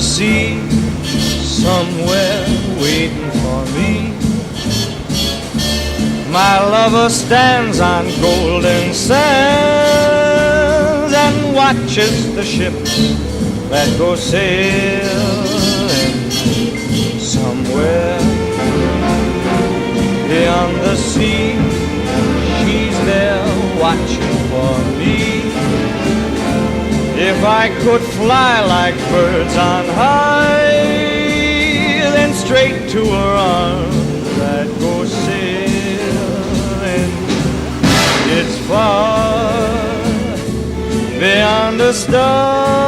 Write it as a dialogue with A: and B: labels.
A: the sea, somewhere waiting for me. My lover stands on golden sands and watches the ships that go sailing. Somewhere beyond the sea, she's there watching for me. If I could fly like birds on high, then straight to her arms I'd go sailing. It's far beyond the stars